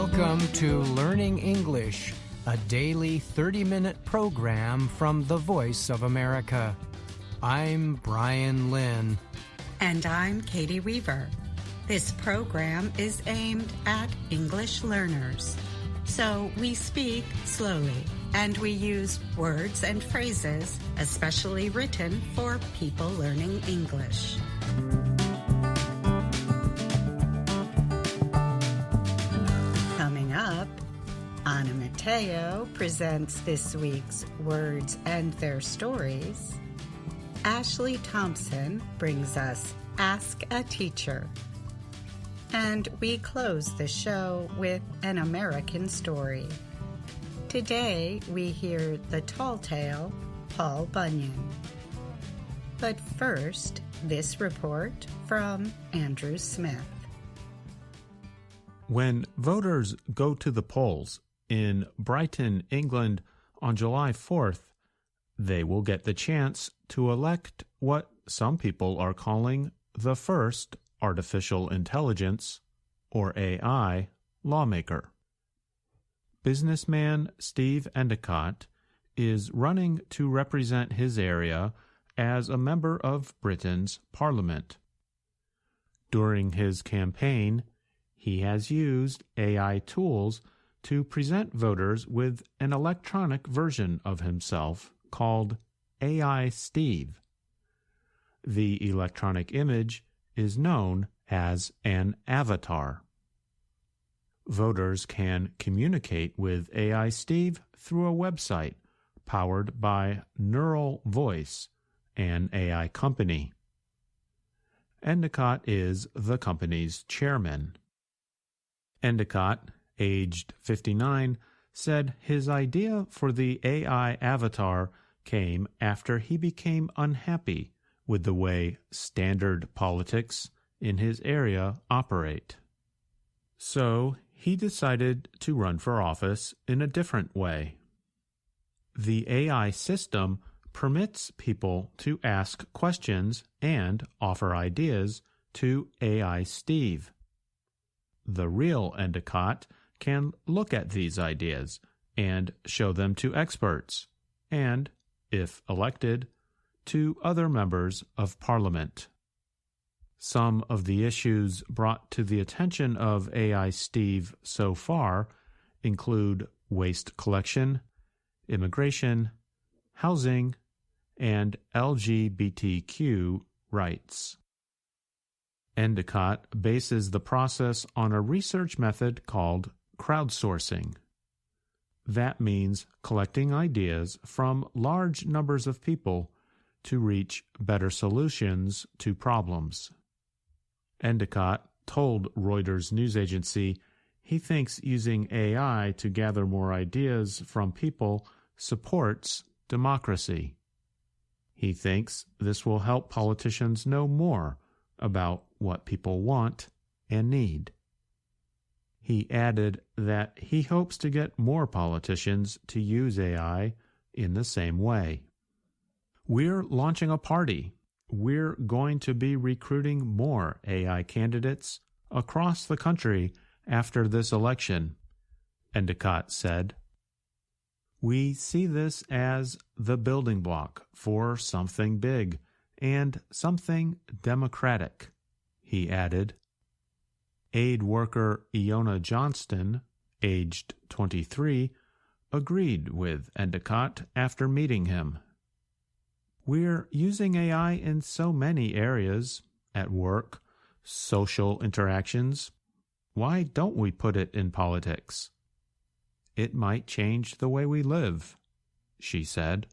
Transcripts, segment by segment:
Welcome to Learning English, a daily 30-minute program from the Voice of America. I'm Brian Lynn. And I'm Katie Weaver. This program is aimed at English learners. So we speak slowly, and we use words and phrases especially written for people learning English. Coming up, Anna Mateo presents this week's Words and Their Stories. Ashley Thompson brings us Ask a Teacher. And we close the show with an American story. Today we hear the tall tale, Paul Bunyan. But first, this report from Andrew Smith. When voters go to the polls in Brighton, England, on July 4th, they will get the chance to elect what some people are calling the first artificial intelligence, or AI, lawmaker. Businessman Steve Endicott is running to represent his area as a member of Britain's Parliament. During his campaign, he has used AI tools to present voters with an electronic version of himself called AI Steve. The electronic image is known as an avatar. Voters can communicate with AI Steve through a website powered by Neural Voice, an AI company. Endicott is the company's chairman. Endicott, aged 59, said his idea for the AI avatar came after he became unhappy with the way standard politics in his area operate. So he decided to run for office in a different way. The AI system permits people to ask questions and offer ideas to AI Steve. The real Endicott can look at these ideas and show them to experts and, if elected, to other members of Parliament. Some of the issues brought to the attention of AI Steve so far include waste collection, immigration, housing, and LGBTQ rights. Endicott bases the process on a research method called crowdsourcing. That means collecting ideas from large numbers of people to reach better solutions to problems. Endicott told Reuters news agency he thinks using AI to gather more ideas from people supports democracy. He thinks this will help politicians know more about what people want and need. He added that he hopes to get more politicians to use AI in the same way. We're launching a party. We're going to be recruiting more AI candidates across the country after this election, Endicott said. We see this as the building block for something big and something democratic, he added. Aid worker Iona Johnston, aged 23, agreed with Endicott after meeting him. We're using AI in so many areas, at work, social interactions. Why don't we put it in politics? It might change the way we live, she said.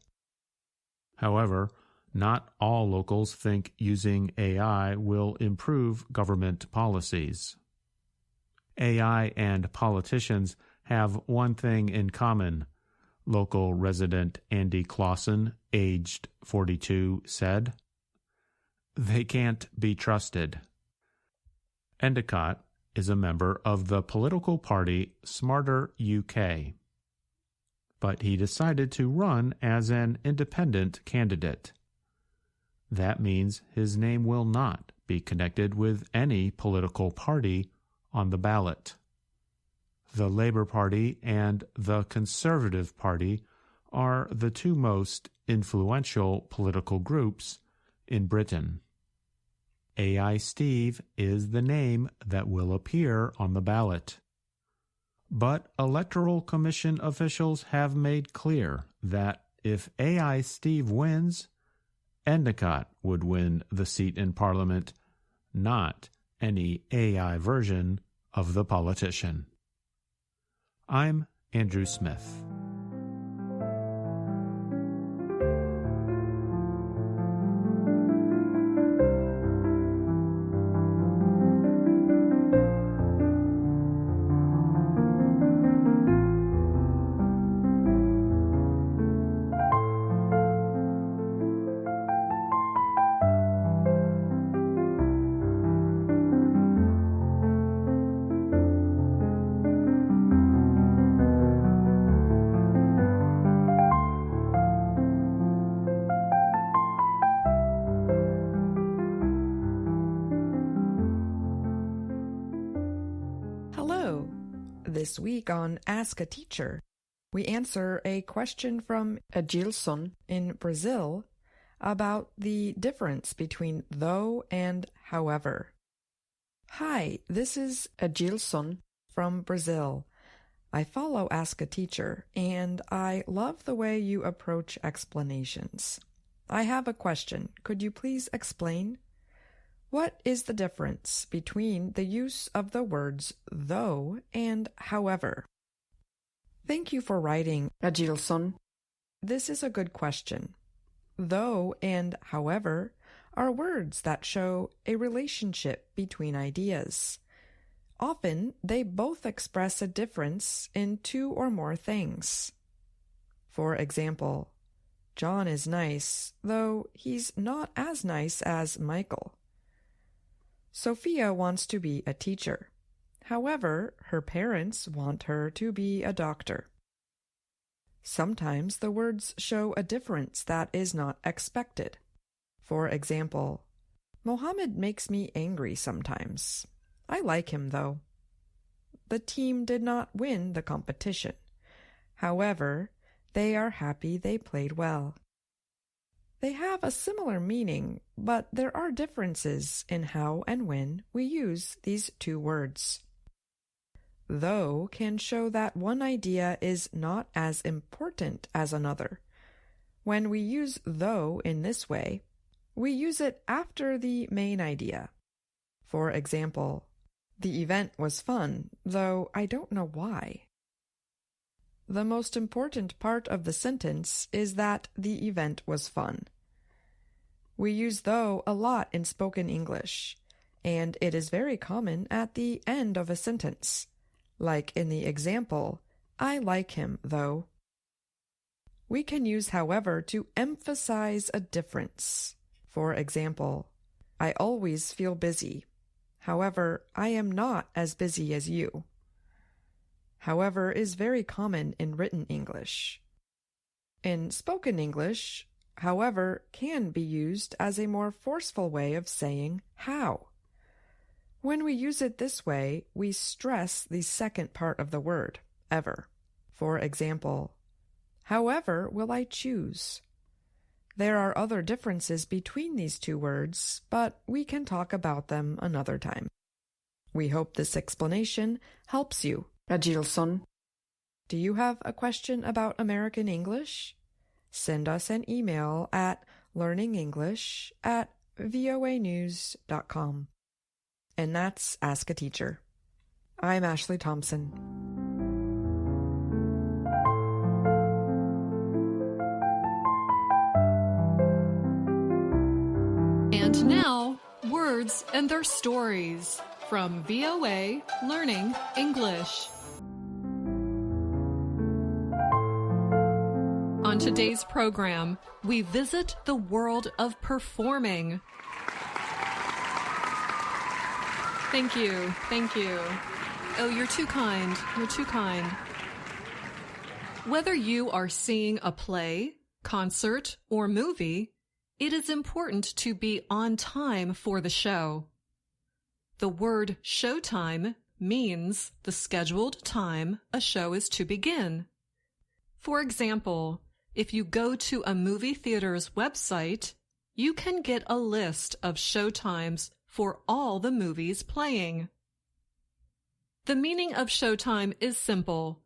However, not all locals think using AI will improve government policies. AI and politicians have one thing in common, local resident Andy Clausen, aged 42, said. They can't be trusted. Endicott is a member of the political party Smarter UK, but he decided to run as an independent candidate. That means his name will not be connected with any political party on the ballot. The Labour Party and the Conservative Party are the two most influential political groups in Britain. AI Steve is the name that will appear on the ballot. But Electoral Commission officials have made clear that if AI Steve wins, Endicott would win the seat in Parliament, not any AI version of the politician. I'm Andrew Smith. Hello! This week on Ask a Teacher, we answer a question from Agilson in Brazil about the difference between though and however. Hi, this is Agilson from Brazil. I follow Ask a Teacher, and I love the way you approach explanations. I have a question. Could you please explain? What is the difference between the use of the words though and however? Thank you for writing, Agilson. This is a good question. Though and however are words that show a relationship between ideas. Often, they both express a difference in two or more things. For example, John is nice, though he's not as nice as Michael. Sophia wants to be a teacher. However, her parents want her to be a doctor. Sometimes the words show a difference that is not expected. For example, Mohammed makes me angry sometimes. I like him, though. The team did not win the competition. However, they are happy they played well. They have a similar meaning, but there are differences in how and when we use these two words. Though can show that one idea is not as important as another. When we use though in this way, we use it after the main idea. For example, the event was fun, though I don't know why. The most important part of the sentence is that the event was fun. We use though a lot in spoken English, and it is very common at the end of a sentence, like in the example, I like him, though. We can use however to emphasize a difference. For example, I always feel busy. However, I am not as busy as you. However is very common in written English. In spoken English, however can be used as a more forceful way of saying how. When we use it this way, we stress the second part of the word, ever. For example, however will I choose? There are other differences between these two words, but we can talk about them another time. We hope this explanation helps you, Agilson. Do you have a question about American English? Send us an email at learningenglish@voanews.com. And that's Ask a Teacher. I'm Ashley Thompson. And now, words and their stories from VOA Learning English. On today's program, we visit the world of performing. Thank you. Oh, you're too kind. Whether you are seeing a play, concert, or movie, it is important to be on time for the show. The word Showtime means the scheduled time a show is to begin. For example, if you go to a movie theater's website, you can get a list of showtimes for all the movies playing. The meaning of showtime is simple,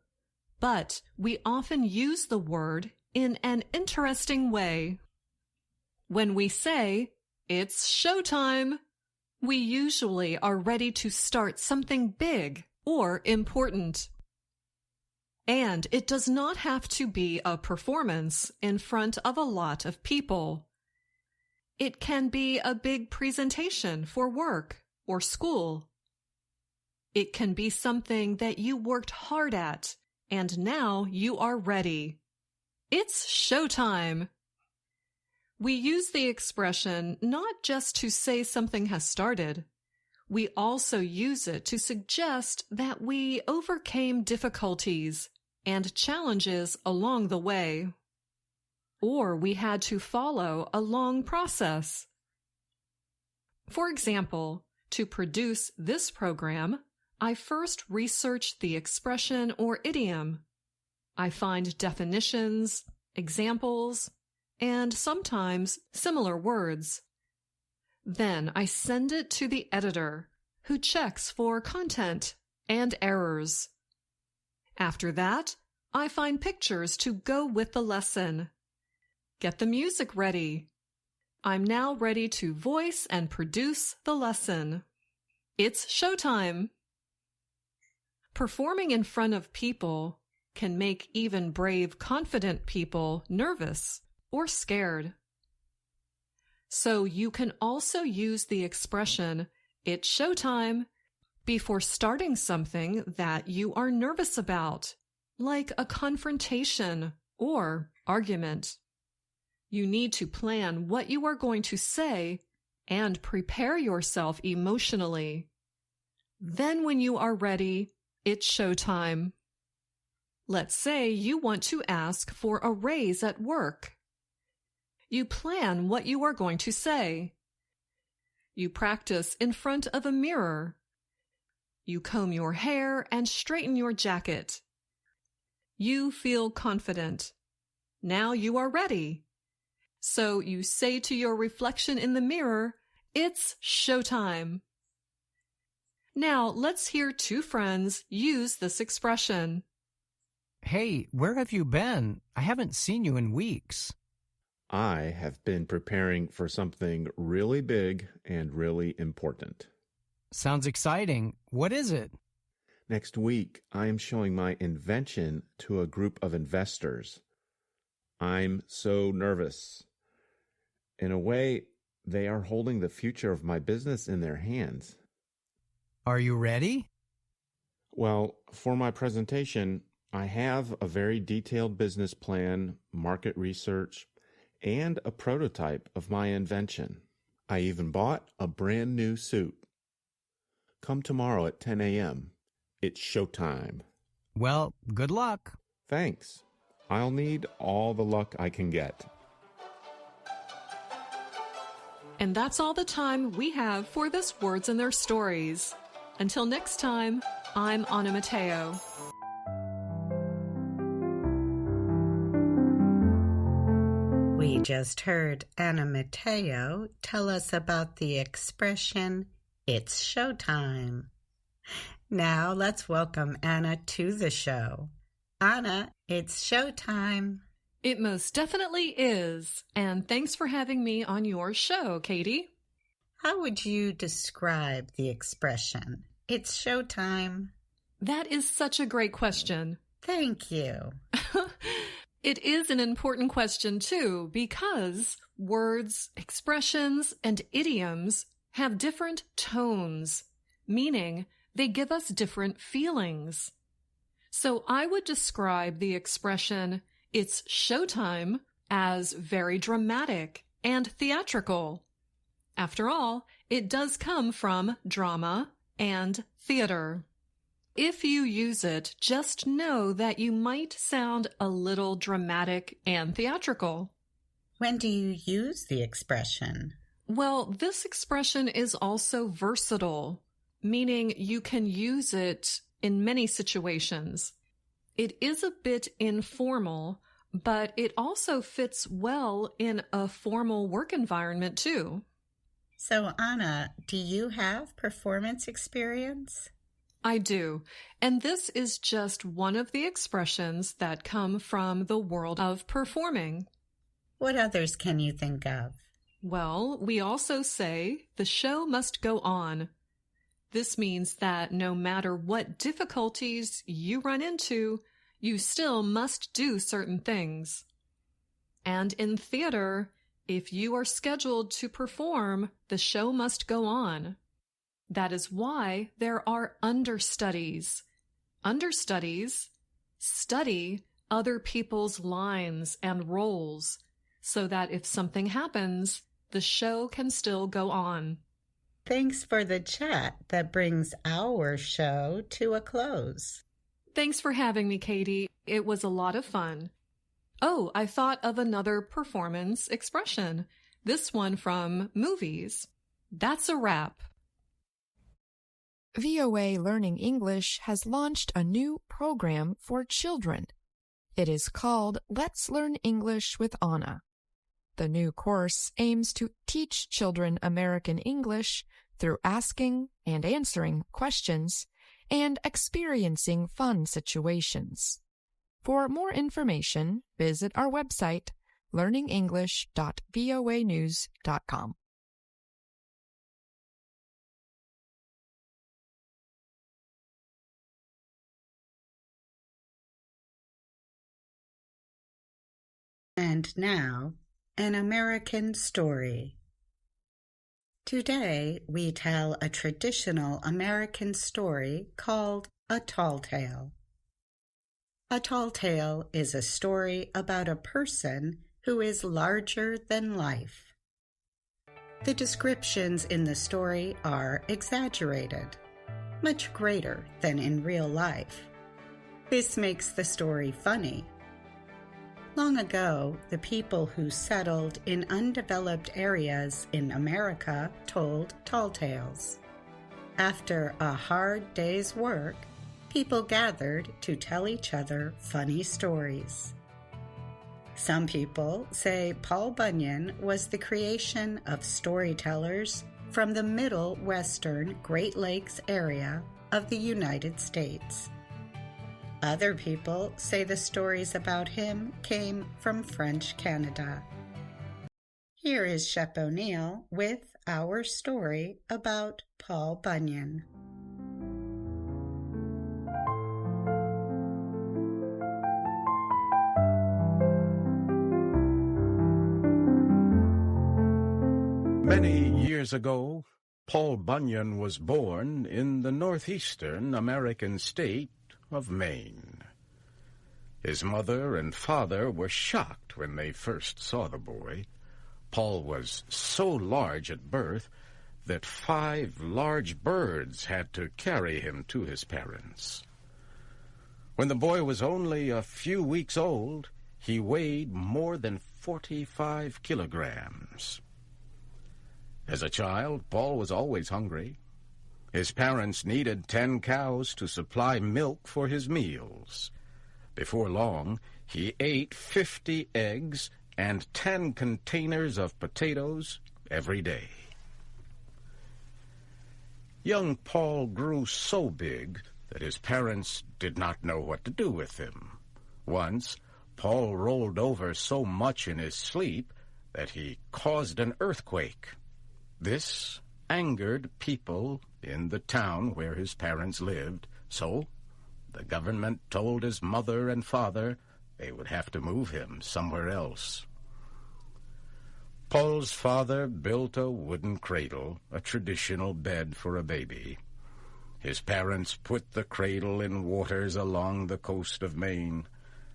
but we often use the word in an interesting way. When we say, "It's showtime," we usually are ready to start something big or important. And it does not have to be a performance in front of a lot of people. It can be a big presentation for work or school. It can be something that you worked hard at and now you are ready. It's showtime. We use the expression not just to say something has started. We also use it to suggest that we overcame difficulties and challenges along the way, or we had to follow a long process. For example, to produce this program, I first research the expression or idiom. I find definitions, examples, and sometimes similar words. Then I send it to the editor, who checks for content and errors. After that, I find pictures to go with the lesson. Get the music ready. I'm now ready to voice and produce the lesson. It's showtime. Performing in front of people can make even brave, confident people nervous or scared. So you can also use the expression, "It's showtime," before starting something that you are nervous about, like a confrontation or argument. You need to plan what you are going to say and prepare yourself emotionally. Then when you are ready, it's showtime. Let's say you want to ask for a raise at work. You plan what you are going to say. You practice in front of a mirror. You comb your hair and straighten your jacket. You feel confident. Now you are ready. So you say to your reflection in the mirror, "It's showtime." Now let's hear two friends use this expression. Hey, where have you been? I haven't seen you in weeks. I have been preparing for something really big and really important. Sounds exciting. What is it? Next week, I am showing my invention to a group of investors. I'm so nervous. In a way, they are holding the future of my business in their hands. Are you ready? Well, for my presentation, I have a very detailed business plan, market research, and a prototype of my invention. I even bought a brand new suit. Come tomorrow at 10 a.m. It's showtime. Well, good luck. Thanks. I'll need all the luck I can get. And that's all the time we have for this Words and Their Stories. Until next time, I'm Anna Mateo. We just heard Anna Mateo tell us about the expression, "It's showtime." Now let's welcome Anna to the show. Anna, it's showtime. It most definitely is. And thanks for having me on your show, Katie. How would you describe the expression, "It's showtime"? That is such a great question. Thank you. It is an important question, too, because words, expressions, and idioms have different tones, meaning they give us different feelings. So I would describe the expression, "It's showtime," as very dramatic and theatrical. After all, it does come from drama and theater. If you use it, just know that you might sound a little dramatic and theatrical. When do you use the expression? Well, this expression is also versatile, meaning you can use it in many situations. It is a bit informal, but it also fits well in a formal work environment too. So, Anna, do you have performance experience? I do, and this is just one of the expressions that come from the world of performing. What others can you think of? Well, we also say the show must go on. This means that no matter what difficulties you run into, you still must do certain things. And in theater, if you are scheduled to perform, the show must go on. That is why there are understudies. Understudies study other people's lines and roles so that if something happens, the show can still go on. Thanks for the chat that brings our show to a close. Thanks for having me, Katie. It was a lot of fun. Oh, I thought of another performance expression. This one from movies. That's a wrap. VOA Learning English has launched a new program for children. It is called Let's Learn English with Anna. The new course aims to teach children American English through asking and answering questions and experiencing fun situations. For more information, visit our website, learningenglish.voanews.com. And now, an American story. Today, we tell a traditional American story called A Tall Tale. A tall tale is a story about a person who is larger than life. The descriptions in the story are exaggerated, much greater than in real life. This makes the story funny. Long ago, the people who settled in undeveloped areas in America told tall tales. After a hard day's work, people gathered to tell each other funny stories. Some people say Paul Bunyan was the creation of storytellers from the Middle Western Great Lakes area of the United States. Other people say the stories about him came from French Canada. Here is Shep O'Neill with our story about Paul Bunyan. Many years ago, Paul Bunyan was born in the northeastern American state of Maine. His mother and father were shocked when they first saw the boy. Paul was so large at birth that 5 large birds had to carry him to his parents. When the boy was only a few weeks old, he weighed more than 45 kilograms. As a child, Paul was always hungry. His parents needed 10 cows to supply milk for his meals. Before long, he ate 50 eggs and 10 containers of potatoes every day. Young Paul grew so big that his parents did not know what to do with him. Once, Paul rolled over so much in his sleep that he caused an earthquake. This angered people in the town where his parents lived, so the government told his mother and father they would have to move him somewhere else. Paul's father built a wooden cradle, a traditional bed for a baby. His parents put the cradle in waters along the coast of Maine.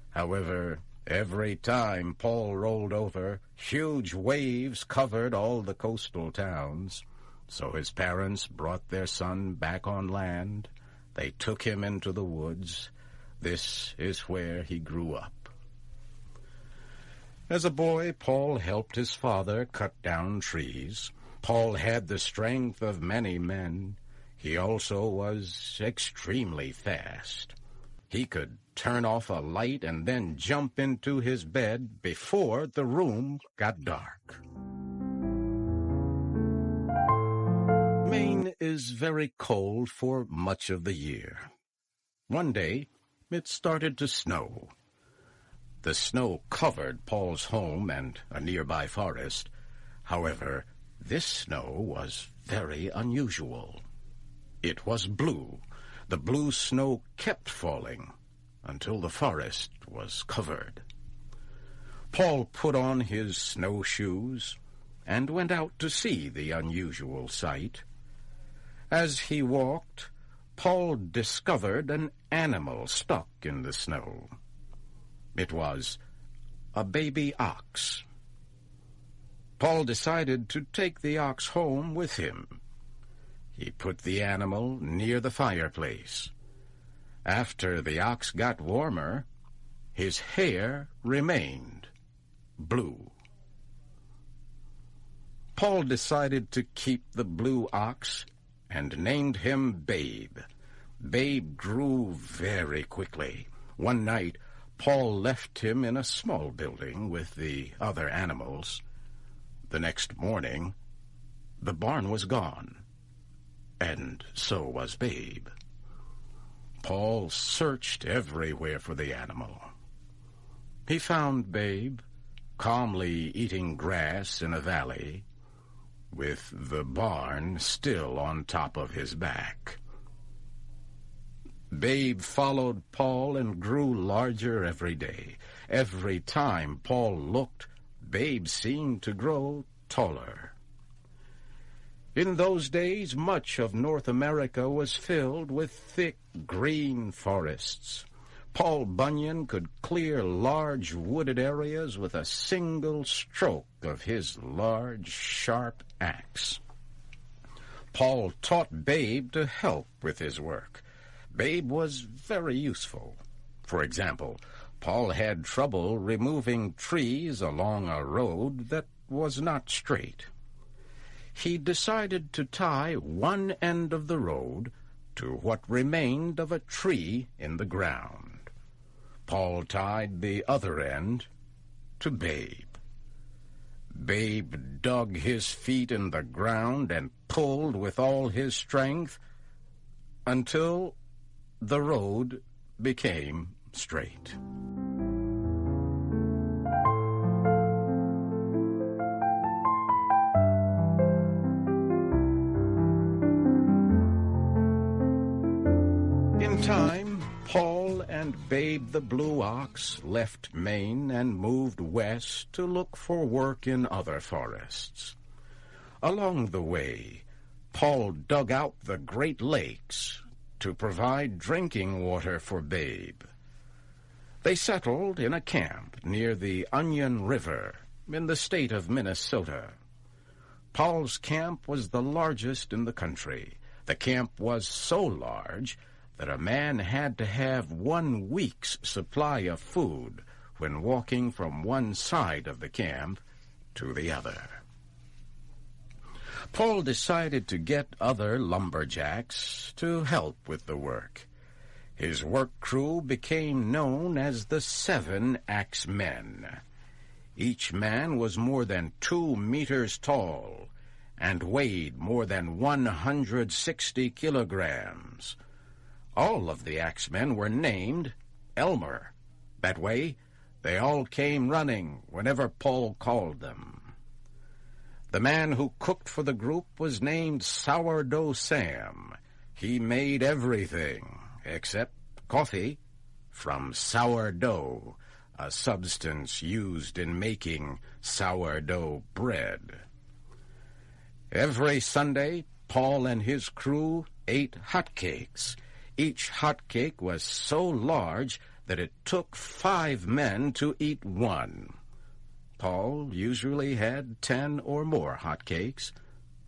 However, every time Paul rolled over, huge waves covered all the coastal towns. So his parents brought their son back on land. They took him into the woods. This is where he grew up. As a boy, Paul helped his father cut down trees. Paul had the strength of many men. He also was extremely fast. He could turn off a light and then jump into his bed before the room got dark. Maine is very cold for much of the year. One day, it started to snow. The snow covered Paul's home and a nearby forest. However, this snow was very unusual. It was blue. The blue snow kept falling until the forest was covered. Paul put on his snowshoes and went out to see the unusual sight. As he walked, Paul discovered an animal stuck in the snow. It was a baby ox. Paul decided to take the ox home with him. He put the animal near the fireplace. After the ox got warmer, his hair remained blue. Paul decided to keep the blue ox and named him Babe. Babe grew very quickly. One night, Paul left him in a small building with the other animals. The next morning, the barn was gone, and so was Babe. Paul searched everywhere for the animal. He found Babe calmly eating grass in a valley, with the barn still on top of his back. Babe followed Paul and grew larger every day. Every time Paul looked, Babe seemed to grow taller. In those days, much of North America was filled with thick green forests. Paul Bunyan could clear large wooded areas with a single stroke of his large, sharp axe. Paul taught Babe to help with his work. Babe was very useful. For example, Paul had trouble removing trees along a road that was not straight. He decided to tie one end of the road to what remained of a tree in the ground. Paul tied the other end to Babe. Babe dug his feet in the ground and pulled with all his strength until the road became straight. In time, Paul and Babe the Blue Ox left Maine and moved west to look for work in other forests. Along the way, Paul dug out the Great Lakes to provide drinking water for Babe. They settled in a camp near the Onion River in the state of Minnesota. Paul's camp was the largest in the country. The camp was so large that a man had to have 1 week's supply of food when walking from one side of the camp to the other. Paul decided to get other lumberjacks to help with the work. His work crew became known as the 7 Axe Men. Each man was more than 2 meters tall and weighed more than 160 kilograms. All of the axemen were named Elmer. That way, they all came running whenever Paul called them. The man who cooked for the group was named Sourdough Sam. He made everything except coffee from sourdough, a substance used in making sourdough bread. Every Sunday, Paul and his crew ate hotcakes. Each hotcake was so large that it took 5 men to eat one. Paul usually had 10 or more hotcakes,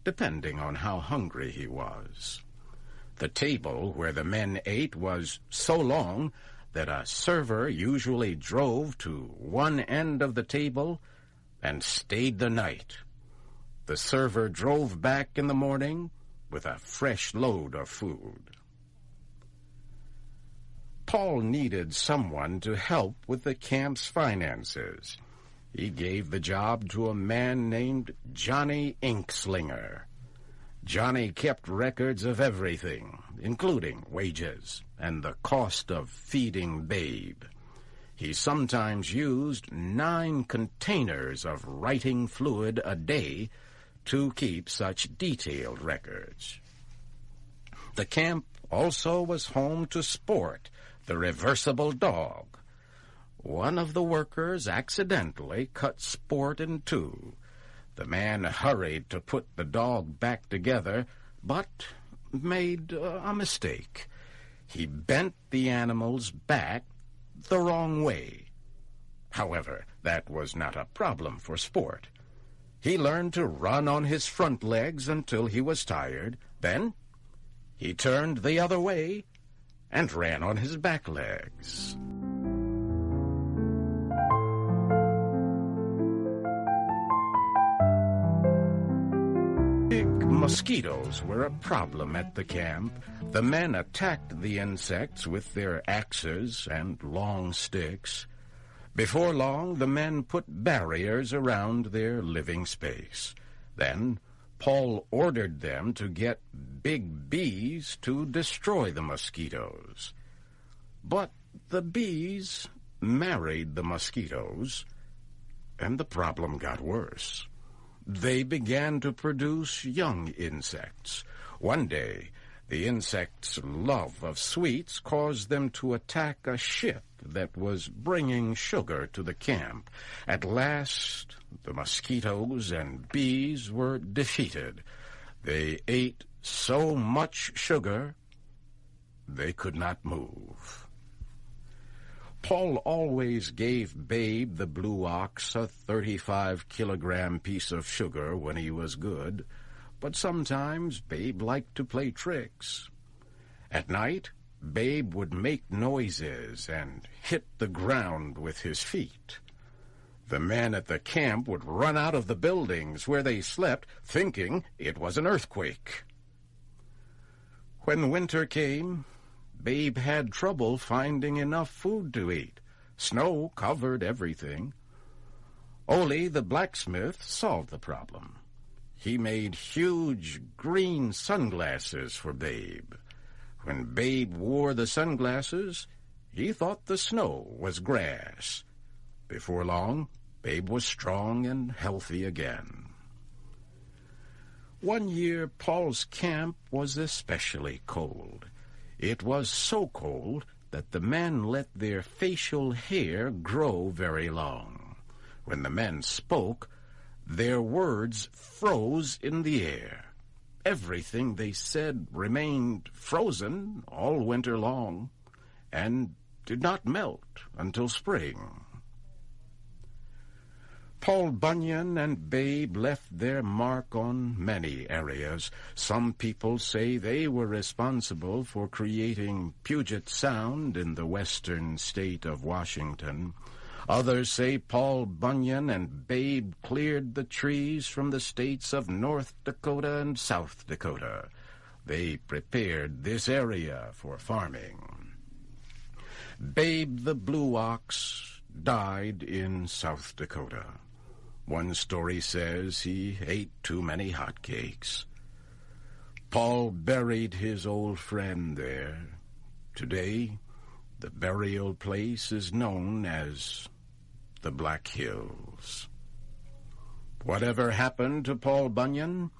depending on how hungry he was. The table where the men ate was so long that a server usually drove to one end of the table and stayed the night. The server drove back in the morning with a fresh load of food. Paul needed someone to help with the camp's finances. He gave the job to a man named Johnny Inkslinger. Johnny kept records of everything, including wages and the cost of feeding Babe. He sometimes used 9 containers of writing fluid a day to keep such detailed records. The camp also was home to Sport, the reversible dog. One of the workers accidentally cut Sport in two. The man hurried to put the dog back together, but made a mistake. He bent the animal's back the wrong way. However, that was not a problem for Sport. He learned to run on his front legs until he was tired. Then he turned the other way and ran on his back legs. Big mosquitoes were a problem at the camp. The men attacked the insects with their axes and long sticks. Before long, the men put barriers around their living space. Then Paul ordered them to get big bees to destroy the mosquitoes. But the bees married the mosquitoes, and the problem got worse. They began to produce young insects. One day, the insects' love of sweets caused them to attack a ship that was bringing sugar to the camp. At last, the mosquitoes and bees were defeated. They ate so much sugar, they could not move. Paul always gave Babe the blue ox a 35-kilogram piece of sugar when he was good, but sometimes Babe liked to play tricks. At night, Babe would make noises and hit the ground with his feet. The men at the camp would run out of the buildings where they slept, thinking it was an earthquake. When winter came, Babe had trouble finding enough food to eat. Snow covered everything. Ole, the blacksmith, solved the problem. He made huge green sunglasses for Babe. When Babe wore the sunglasses, he thought the snow was grass. Before long, Babe was strong and healthy again. One year, Paul's camp was especially cold. It was so cold that the men let their facial hair grow very long. When the men spoke, their words froze in the air. Everything they said remained frozen all winter long and did not melt until spring. Paul Bunyan and Babe left their mark on many areas. Some people say they were responsible for creating Puget Sound in the western state of Washington. Others say Paul Bunyan and Babe cleared the trees from the states of North Dakota and South Dakota. They prepared this area for farming. Babe the blue ox died in South Dakota. One story says he ate too many hotcakes. Paul buried his old friend there. Today, the burial place is known as the Black Hills. Whatever happened to Paul Bunyan?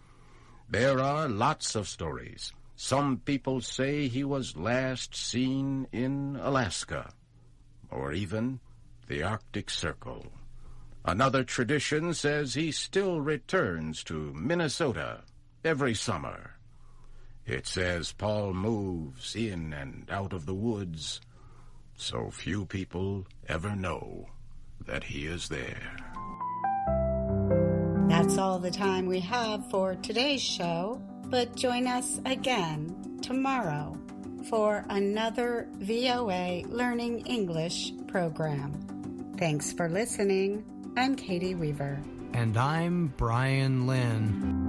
There are lots of stories. Some people say he was last seen in Alaska, or even the Arctic Circle. Another tradition says he still returns to Minnesota every summer. It says Paul moves in and out of the woods, so few people ever know that he is there. That's all the time we have for today's show, but join us again tomorrow for another VOA Learning English program. Thanks for listening. I'm Katie Weaver. And I'm Brian Lynn.